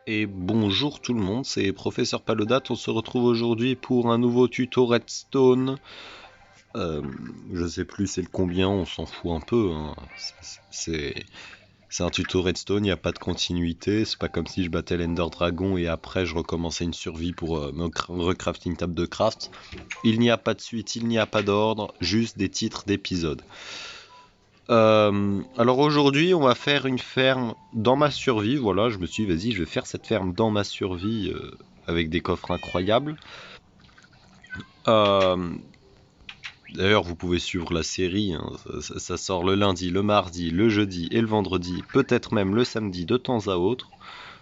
Et bonjour tout le monde, c'est Professeur Palodate. On se retrouve aujourd'hui pour un nouveau tuto Redstone. Euh, je sais plus c'est le combien, on s'en fout un peu, hein. C'est c'est un tuto Redstone, il n'y a pas de continuité. C'est pas comme si je battais l'Ender Dragon et après je recommençais une survie pour recrafter une table de craft. Il n'y a pas de suite, il n'y a pas d'ordre, juste des titres d'épisodes. Alors aujourd'hui, on va faire une ferme dans ma survie. Voilà, je me suis dit, vas-y, je vais faire cette ferme dans ma survie avec des coffres incroyables. Euh, D'ailleurs, vous pouvez suivre la série, hein. Ça sort le lundi, le mardi, le jeudi et le vendredi, peut-être même le samedi de temps à autre.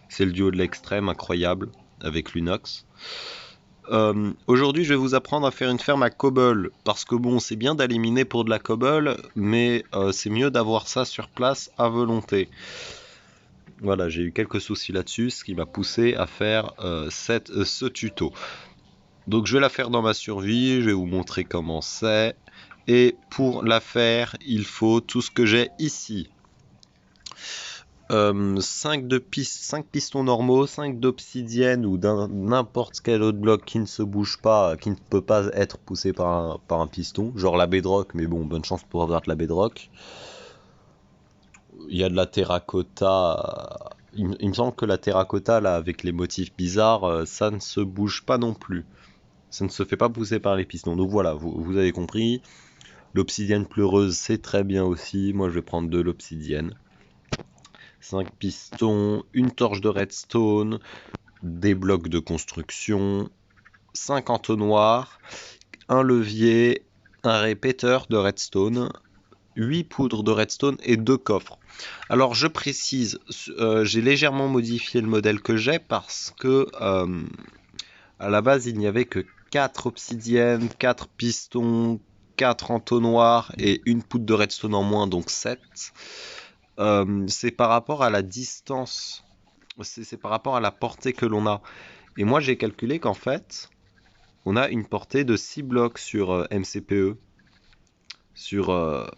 C'est le duo de l'extrême, incroyable, avec Lunox. Aujourd'hui, je vais vous apprendre à faire une ferme à cobble, parce que bon, c'est bien d'aller miner pour de la cobble, mais c'est mieux d'avoir ça sur place à volonté. Voilà, j'ai eu quelques soucis là-dessus, ce qui m'a poussé à faire ce tuto. Donc je vais la faire dans ma survie, je vais vous montrer comment c'est. Et pour la faire, il faut tout ce que j'ai ici. 5 pistons normaux, 5 d'obsidienne ou d'un n'importe quel autre bloc qui ne se bouge pas, qui ne peut pas être poussé par un piston, genre la bedrock, mais bon, bonne chance pour avoir de la bedrock. Il y a de la terracotta. Il me semble que la terracotta, là, avec les motifs bizarres, ça ne se bouge pas non plus. Ça ne se fait pas pousser par les pistons. Donc voilà, vous avez compris. L'obsidienne pleureuse, c'est très bien aussi. Moi, je vais prendre de l'obsidienne. 5 pistons, une torche de redstone, des blocs de construction, 5 entonnoirs, un levier, un répéteur de redstone, 8 poudres de redstone et 2 coffres. Alors je précise, j'ai légèrement modifié le modèle que j'ai parce que à la base il n'y avait que 4 obsidiennes, 4 pistons, 4 entonnoirs et une poudre de redstone en moins, donc 7. C'est par rapport à la distance, c'est par rapport à la portée que l'on a. Et moi j'ai calculé qu'en fait, on a une portée de 6 blocs sur MCPE, sur,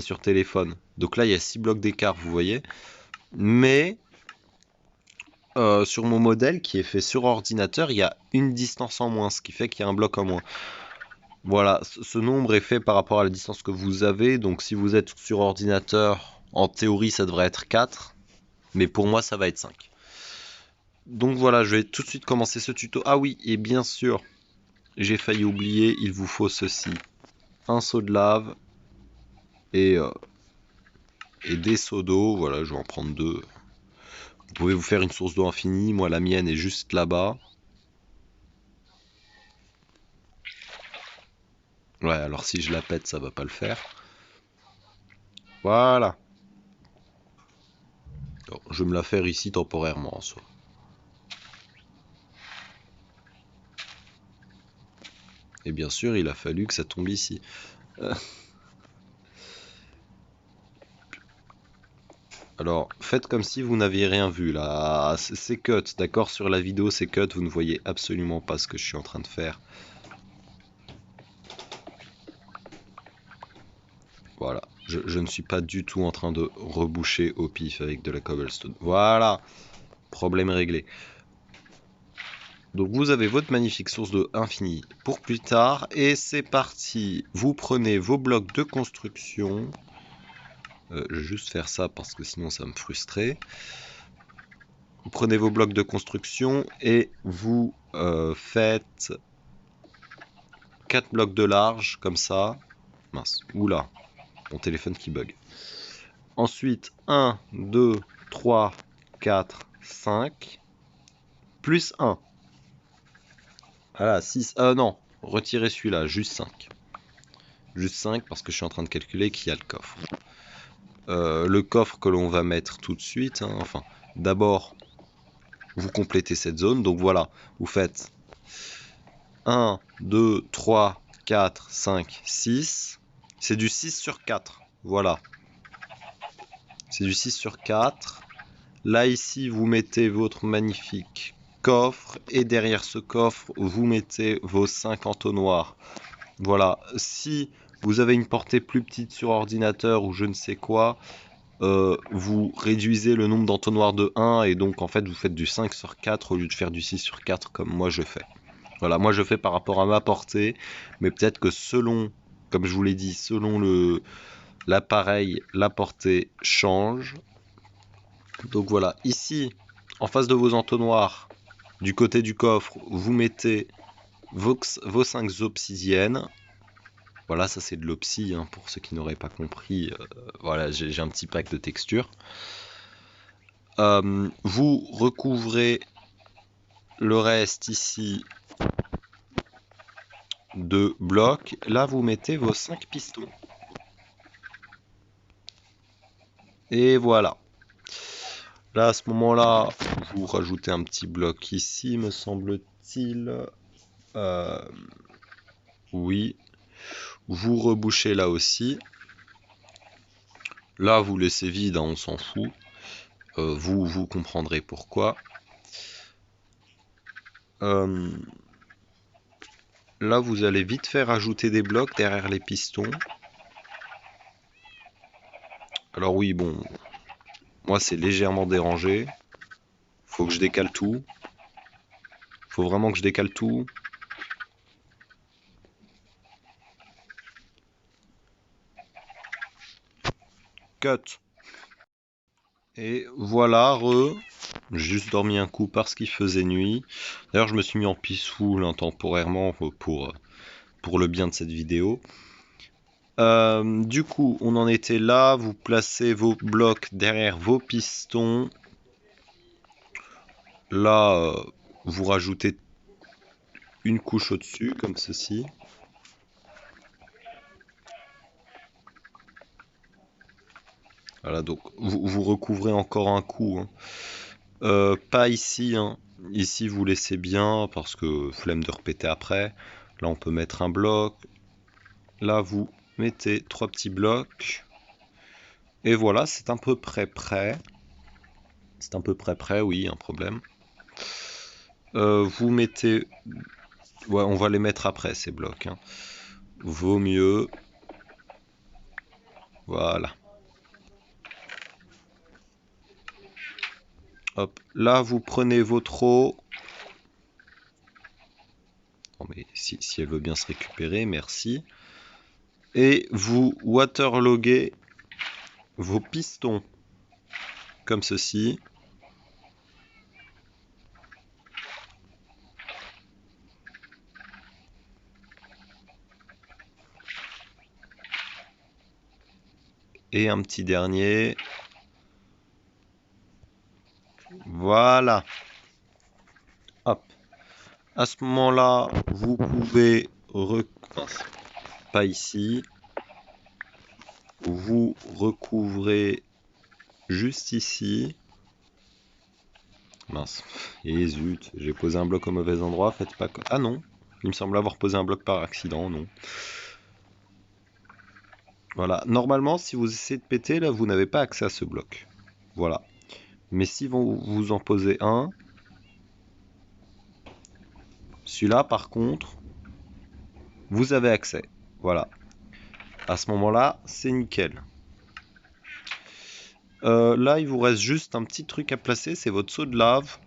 sur téléphone. Donc là il y a 6 blocs d'écart, vous voyez. Mais sur mon modèle qui est fait sur ordinateur, il y a une distance en moins, ce qui fait qu'il y a un bloc en moins. Voilà, ce nombre est fait par rapport à la distance que vous avez. Donc si vous êtes sur ordinateur, en théorie ça devrait être 4. Mais pour moi ça va être 5. Donc voilà, je vais tout de suite commencer ce tuto. Ah oui, et bien sûr, j'ai failli oublier, il vous faut ceci. Un seau de lave et, euh, et des seaux d'eau. Voilà, je vais en prendre 2. Vous pouvez vous faire une source d'eau infinie. Moi la mienne est juste là-bas. Ouais, alors si je la pète, ça va pas le faire. Voilà. Alors, je vais me la faire ici temporairement en soi. Et bien sûr, il a fallu que ça tombe ici. Alors, faites comme si vous n'aviez rien vu là. C'est cut, d'accord? Sur la vidéo, c'est cut. Vous ne voyez absolument pas ce que je suis en train de faire. Voilà. Je ne suis pas du tout en train de reboucher au pif avec de la cobblestone. Voilà. Problème réglé. Donc vous avez votre magnifique source d'eau infinie pour plus tard. Et c'est parti. Vous prenez vos blocs de construction. Je vais juste faire ça parce que sinon ça me frustrait. Vous prenez vos blocs de construction et vous faites 4 blocs de large comme ça. Mince, oula, mon téléphone qui bug. Ensuite, 1, 2, 3, 4, 5, plus 1. Voilà, 6. Non, retirez celui-là, juste 5. Juste 5 parce que je suis en train de calculer qu'il y a le coffre. Le coffre que l'on va mettre tout de suite, hein, enfin, d'abord, vous complétez cette zone. Donc voilà, vous faites 1, 2, 3, 4, 5, 6. C'est du 6 sur 4. Voilà. C'est du 6 sur 4. Là, ici, vous mettez votre magnifique coffre. Et derrière ce coffre, vous mettez vos 5 entonnoirs. Voilà. Si vous avez une portée plus petite sur ordinateur ou je ne sais quoi, vous réduisez le nombre d'entonnoirs de 1 et donc en fait vous faites du 5 sur 4 au lieu de faire du 6 sur 4 comme moi je fais. Voilà, moi je fais par rapport à ma portée, mais peut-être que selon, comme je vous l'ai dit, selon l'appareil, la portée change. Donc voilà, ici, en face de vos entonnoirs, du côté du coffre, vous mettez vos 5 obsidiennes. Voilà, ça c'est de l'opsie, hein, pour ceux qui n'auraient pas compris. Voilà, j'ai un petit pack de textures. Vous recouvrez le reste ici de blocs. Là, vous mettez vos 5 pistons. Et voilà. Là, à ce moment-là, vous rajoutez un petit bloc ici, me semble-t-il. Oui. Vous rebouchez là aussi. Là, vous laissez vide, hein, on s'en fout. Vous comprendrez pourquoi. Là, vous allez vite faire rajouter des blocs derrière les pistons. Alors oui, bon, moi c'est légèrement dérangé. Faut que je décale tout. Faut vraiment que je décale tout. Cut. Et voilà, j'ai juste dormi un coup parce qu'il faisait nuit. D'ailleurs, je me suis mis en peaceful, hein, temporairement pour le bien de cette vidéo. Du coup, on en était là. Vous placez vos blocs derrière vos pistons. Là, vous rajoutez une couche au-dessus, comme ceci. Voilà, donc vous recouvrez encore un coup, hein. Pas ici, hein. Ici, vous laissez bien, parce que flemme de répéter après. Là, on peut mettre un bloc. Là, vous mettez 3 petits blocs. Et voilà, c'est à peu près prêt. C'est à peu près prêt, oui, un problème. Vous mettez... Ouais, on va les mettre après, ces blocs, hein. Vaut mieux. Voilà. Hop, là, vous prenez votre eau. Non, mais si elle veut bien se récupérer, merci. Et vous waterloguez vos pistons. Comme ceci. Et un petit dernier. Voilà. Hop. À ce moment-là, vous pouvez... Pas ici. Vous recouvrez juste ici. Mince. Et zut, j'ai posé un bloc au mauvais endroit. Faites pas... Ah non. Il me semble avoir posé un bloc par accident, non. Voilà. Normalement, si vous essayez de péter, là, vous n'avez pas accès à ce bloc. Voilà. Mais si vous en posez un... Celui-là, par contre, vous avez accès. Voilà. À ce moment-là, c'est nickel. Là, il vous reste juste un petit truc à placer, c'est votre seau de lave.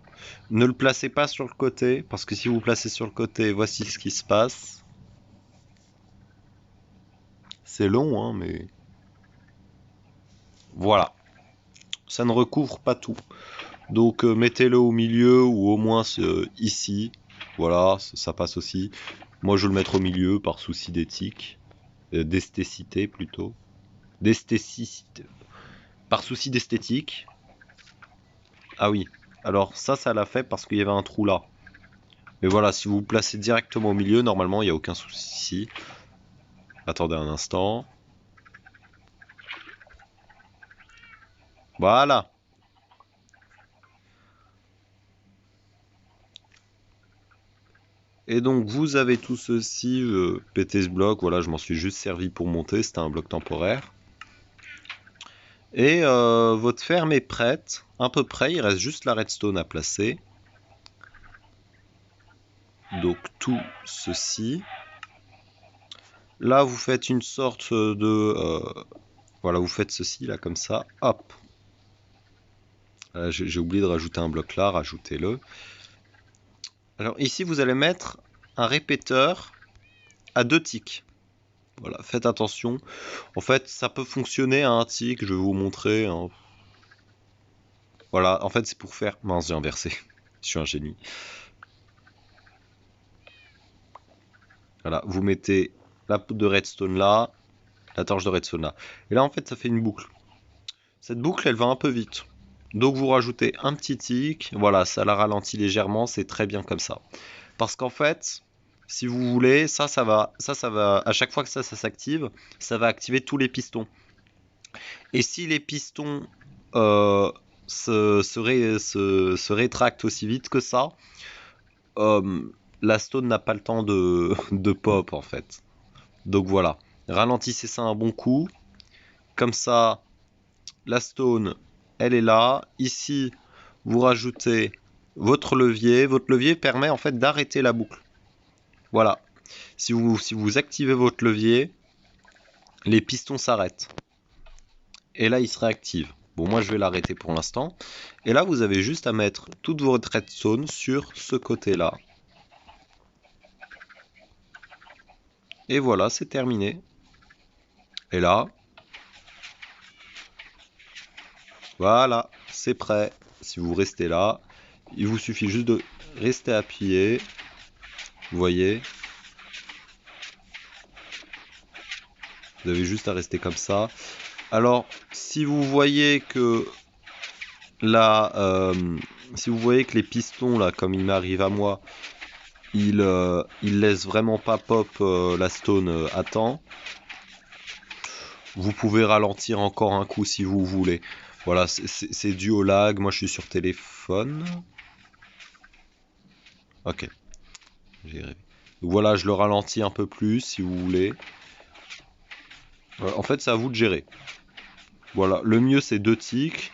Ne le placez pas sur le côté, parce que si vous placez sur le côté, voici ce qui se passe. C'est long, hein, mais... Voilà. Ça ne recouvre pas tout. Donc mettez-le au milieu, ou au moins ici. Voilà, ça passe aussi. Moi, je vais le mettre au milieu, par souci d'éthique. D'esthécité, plutôt. D'esthécité. Par souci d'esthétique. Ah oui. Alors ça l'a fait parce qu'il y avait un trou là. Mais voilà, si vous vous placez directement au milieu, normalement, il n'y a aucun souci. Attendez un instant. Voilà. Et donc, vous avez tout ceci. Péter ce bloc. Voilà, je m'en suis juste servi pour monter. C'était un bloc temporaire. Et votre ferme est prête. À peu près. Il reste juste la redstone à placer. Donc, tout ceci. Là, vous faites une sorte de Voilà, vous faites ceci là comme ça, hop. J'ai oublié de rajouter un bloc là, rajoutez-le. Alors ici vous allez mettre un répéteur à 2 ticks. Voilà, faites attention. En fait, ça peut fonctionner à un tick, je vais vous montrer, hein. Voilà, en fait c'est pour faire... Mince, j'ai inversé. Je suis un génie. Voilà, vous mettez la poudre de redstone là, la torche de redstone là. Et là en fait ça fait une boucle. Cette boucle elle va un peu vite. Donc vous rajoutez un petit tick, voilà, ça la ralentit légèrement, c'est très bien comme ça. Parce qu'en fait, si vous voulez, ça va, à chaque fois que ça s'active, ça va activer tous les pistons. Et si les pistons se rétractent aussi vite que ça, la stone n'a pas le temps de pop en fait. Donc voilà, ralentissez ça un bon coup. Comme ça, la stone, elle est là. Ici, vous rajoutez votre levier. Votre levier permet en fait d'arrêter la boucle. Voilà. Si vous activez votre levier, les pistons s'arrêtent. Et là, ils se réactivent. Bon, moi, je vais l'arrêter pour l'instant. Et là, vous avez juste à mettre toute votre redstone sur ce côté-là. Et voilà, c'est terminé. Et là, voilà, c'est prêt. Si vous restez là, il vous suffit juste de rester appuyé. Vous voyez, vous avez juste à rester comme ça. Alors, si vous voyez que là, si vous voyez que les pistons là, comme il m'arrive à moi, ils laissent vraiment pas pop la stone à temps, vous pouvez ralentir encore un coup si vous voulez. Voilà, c'est dû au lag. Moi, je suis sur téléphone. Ok, j'ai rêvé. Donc voilà, je le ralentis un peu plus si vous voulez. En fait, c'est à vous de gérer. Voilà, le mieux c'est 2 ticks.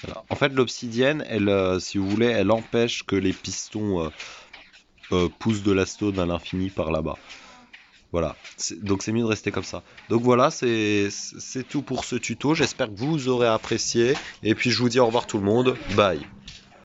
Voilà. En fait, l'obsidienne, elle, si vous voulez, elle empêche que les pistons poussent de la stone à l'infini par là-bas. Voilà, donc c'est mieux de rester comme ça. Donc voilà, c'est tout pour ce tuto. J'espère que vous aurez apprécié. Et puis je vous dis au revoir tout le monde. Bye.